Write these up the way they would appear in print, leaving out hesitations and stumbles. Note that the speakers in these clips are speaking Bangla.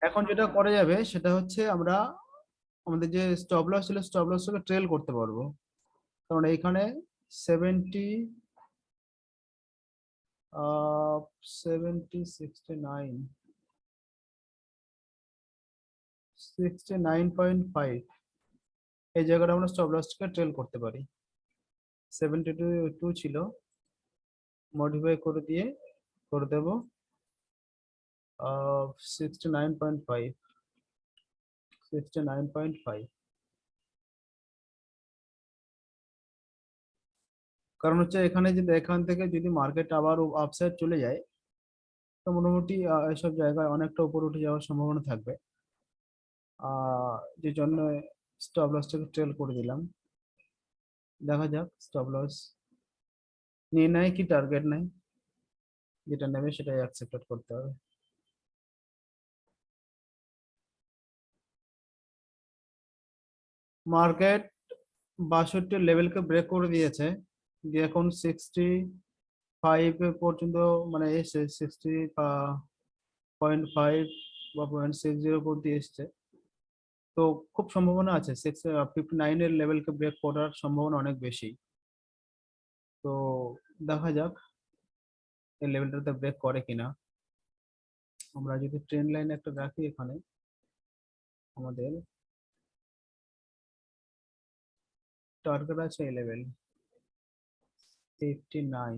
এখন যেটা করা যাবে সেটা হচ্ছে আমরা আমাদের যে স্টপ লস ছিল স্টপ লসটাকে ট্রেল করতে পারবো, কারণ এইখানে 70 70 69 69.5 এই জায়গাটা আমরা স্টপ লসটাকে ট্রেল করতে পারি। 72 ছিল, মডিফাই করে দিয়ে করে দেব 69.5 69.5। কারণ হচ্ছে এখানে যদি এখান থেকে যদি মার্কেট আবার আপসাইড চলে যায়, তো মোটামুটি এসব জায়গায় অনেকটা উপর উঠে যাওয়ার সম্ভাবনা থাকবে। যে জন্য স্টপ লসটাকে ট্রেল করে দিলাম। দেখা যাক স্টপ লস নিয়ে নেয় কি টার্গেট নেয়, যেটা নেবে সেটাই অ্যাকসেপ্ট করতে হবে। মার্কেট 62 লেভেলকে ব্রেক করে দিয়েছে, দিয়ে এখন 65 পর্যন্ত মানে এসে 60.5 বা 0.60 পর্যন্ত এসছে। তো খুব সম্ভাবনা আছে 59 এর লেভেলকে ব্রেক করার সম্ভাবনা অনেক বেশি। তো দেখা যাক এই লেভেলটাতে ব্রেক করে কিনা। আমরা যদি ট্রেন্ড লাইন একটা রাখি এখানে, আমাদের টার্গেট আছে এই লেভেল 59।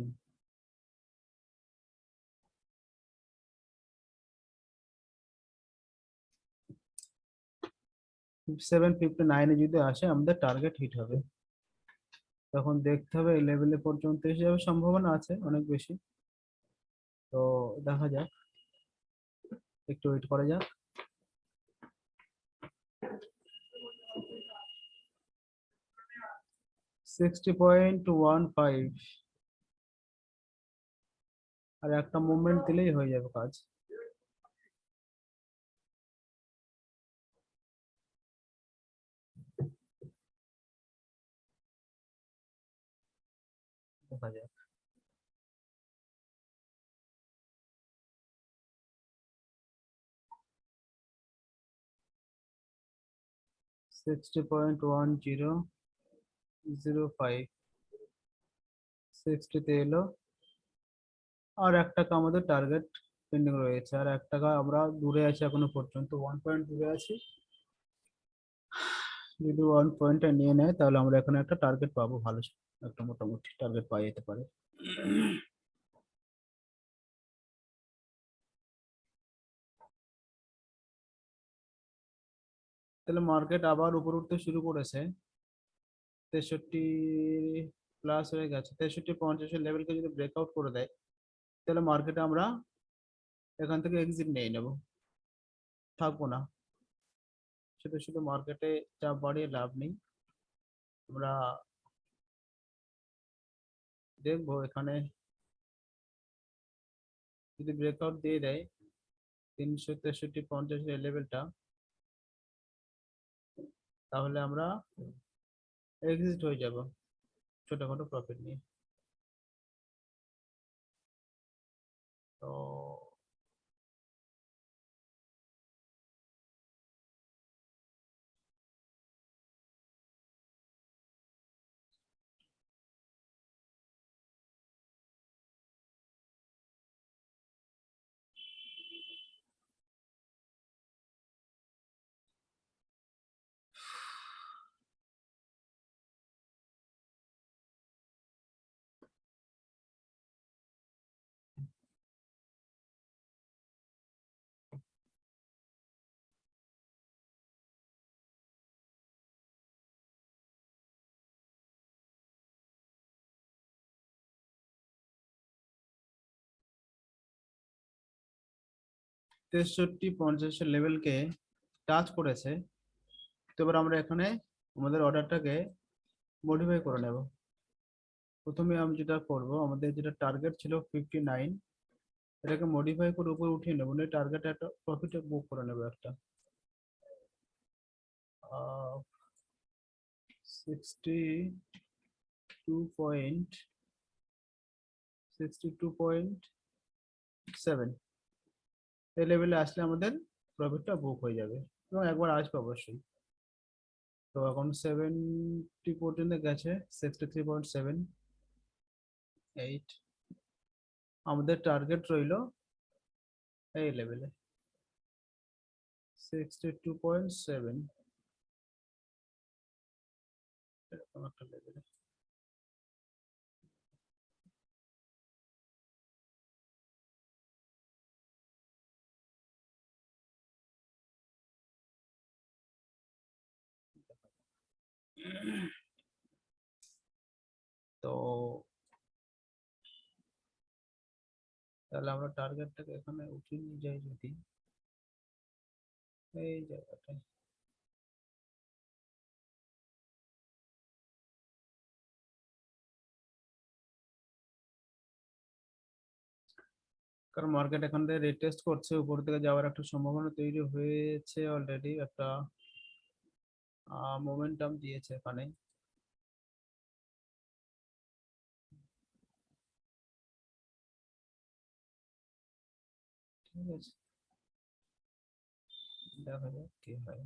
759 যদি আসে আমাদের টার্গেট হিট হবে। তখন দেখতে হবে এই লেভেলে পর্যন্ত এসে যাবে, সম্ভাবনা আছে অনেক বেশি। তো দেখা যাক, একটু ওয়েট করা যাক। 60.15 আর একটা মুভমেন্ট দিলেই হয়ে যাবে কাজ। দেখা যাক। 60.1005 60-তে এলো। আর 1 টাকা আমাদের টার্গেট পেন্ডিং রয়েছে, আর 1 টাকা আমরা দূরে আছি এখনো পর্যন্ত, 1 পয়েন্ট দূরে আছি। যদি 1 পয়েন্টটা নিয়ে নেয় তাহলে আমরা এখানে একটা টার্গেট পাবো, ভালো একটা মোটামুটি টার্গেট পাওয়া যেতে পারে। তাহলে মার্কেট আবার উপর উঠতে শুরু করেছে, 63 প্লাস হয়ে গেছে। 63-50 লেভেলকে যদি ব্রেকআউট করে দেয় তাহলে মার্কেটে আমরা এখান থেকে এক্সিট নিয়ে নেব, থাকবো না। শুধু শুধু মার্কেটে চাপ বাড়িয়ে লাভ নেই। আমরা দেখবো এখানে যদি ব্রেকআউট দিয়ে দেয় 363-50 লেভেলটা, তাহলে আমরা এক্সিট হয়ে যাব ছোটখাটো প্রফিট নিয়ে। তো 63-50 লেভেলকে টাচ করেছে। তো এবার আমরা এখানে আমাদের অর্ডারটাকে মডিফাই করে নেব। প্রথমে আমি যেটা করব, আমাদের যেটা টার্গেট ছিল 59, এটাকে মডিফাই করে উপরে উঠিয়ে নেবো, টার্গেট একটা প্রফিটে বুক করে নেবো একটা 62.7 এই লেভেলে আসলে আমাদের প্রফিটটা বুক হয়ে যাবে এবং একবার আসবে অবশ্যই। তো এখন 70 পর্যন্ত গেছে, 63.78। আমাদের টার্গেট রইলো এই লেভেলে 62.7, এরকম একটা লেভেলে। তো তাহলে আমরা টার্গেটটাকে এখানে উঠিয়ে নিয়ে যাই যদি এই জায়গাটায়। কারণ মার্কেট এখান থেকে রিটেস্ট করছে, উপর থেকে যাওয়ার একটা সম্ভাবনা তৈরি হয়েছে অলরেডি, একটা মোমেন্টাম দিয়েছে এখানে। ঠিক আছে, দেখা যাক কি হয়।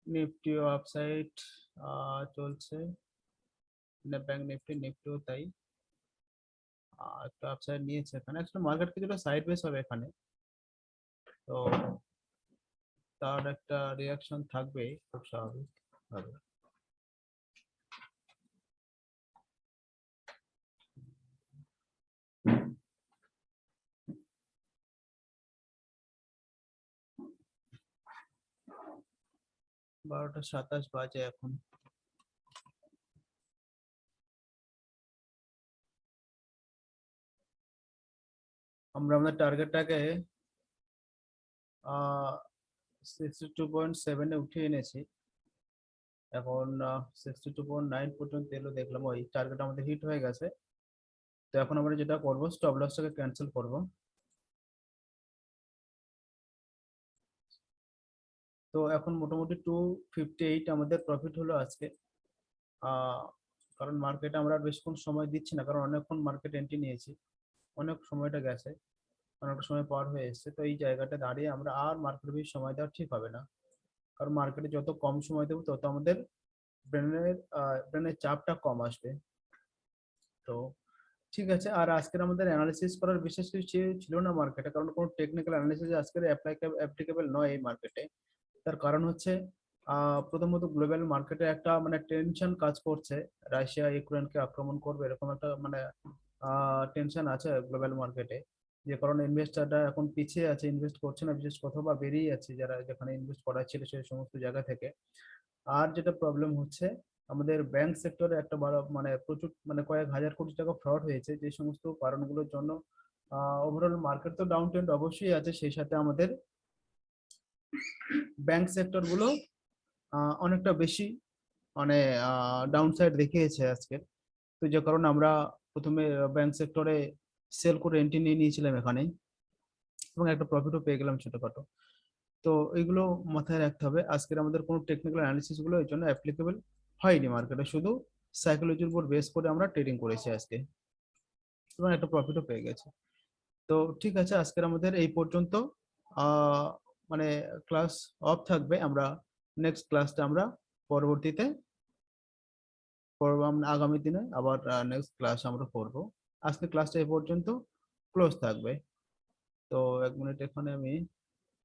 নিফটিও আপসাইড চলছে, ব্যাংক নিফটি, নিফটিও তাই একটু আপসাইড নিয়েছে এখানে। অ্যাকচুয়ালি মার্কেট কিছুটা সাইড বেস হবে এখানে, তো তার একটা রিয়াকশন থাকবে, খুব স্বাভাবিক ভাবে। বারোটা 27 বাজে এখন। আমরা আমাদের টার্গেটটাকে 62.7-এ উঠিয়ে এনেছি। এখন 62.9 পর্যন্ত এলো, দেখলাম ওই টার্গেট আমাদের হিট হয়ে গেছে। তো এখন আমরা যেটা করবো, স্টপ লসটাকে ক্যান্সেল করব। তো এখন মোটামুটি 258 আমাদের প্রফিট হলো আজকে। কারণ মার্কেটে আমরা আর বেশিক্ষণ সময় দিচ্ছি না, কারণ অনেকক্ষণ মার্কেট এন্ট্রি নিয়েছি, অনেক সময়টা গেছে, অনেকটা সময় পার হয়ে এসেছে। তো এই জায়গাটা দাঁড়িয়ে আমরা আর মার্কেটে বেশি সময় দেওয়া ঠিক হবে না, কারণ মার্কেটে যত কম সময় দেবো তত আমাদের ব্রেনের ব্রেনের চাপটা কম আসবে। তো ঠিক আছে, আর আজকের আমাদের অ্যানালিসিস করার বিশেষ কিছু ছিল না মার্কেটে, কারণ কোনো টেকনিক্যাল অ্যানালিসিস আজকের অ্যাপ্লিকেবল নয় এই মার্কেটে। তার কারণ হচ্ছে প্রথমত গ্লোবাল মার্কেটে একটা মানে টেনশন কাজ করছে, রাশিয়া ইউক্রেনকে আক্রমণ করবে এরকম একটা মানে টেনশন আছে গ্লোবাল মার্কেটে। যে কারণে ইনভেস্টাররা এখন পিছিয়ে আছে, ইনভেস্ট করছে না বিশেষ কথা, বা বেরিয়ে যাচ্ছে যারা যেখানে ইনভেস্ট করার ছিল সেই সমস্ত জায়গা থেকে। আর যেটা প্রবলেম হচ্ছে, আমাদের ব্যাংক সেক্টরে একটা বড় মানে প্রচুর মানে কয়েক হাজার কোটি টাকা ফ্রড হয়েছে, যে সমস্ত কারণগুলোর জন্য ওভারঅল মার্কেট তো ডাউন ট্রেন্ড অবশ্যই আছে, সেই সাথে আমাদের ব্যাংক সেক্টর গুলো অনেকটা বেশি মানে ডাউন সাইড দেখিয়েছে আজকে। তো যে কারণে আমরা প্রথমে ব্যাংক সেক্টরে সেল করে এন্ট্রি নিয়ে নিয়েছিলাম এখানে, এবং একটা প্রফিটও পেয়ে গেলাম ছোটখাটো। তো এগুলো মাথায় রাখতে হবে, আজকের আমাদের কোনো টেকনিক্যাল অ্যানালিসিস গুলো এর জন্য অ্যাপ্লিকেবল হয়নি মার্কেটে, শুধু সাইকোলজির উপর বেস করে আমরা ট্রেডিং করেছি আজকে, এবং একটা প্রফিটও পেয়ে গেছে। তো ঠিক আছে, আজকের আমাদের এই পর্যন্ত। আহ মানে ক্লাস অফ থাকবে, আমরা নেক্সট ক্লাসটা আমরা পরবর্তীতে করবো, আমরা আগামী দিনে আবার নেক্সট ক্লাস আমরা করব। আজকে ক্লাসটা এই পর্যন্ত ক্লোজ থাকবে। তো 1 মিনিট এখানে আমি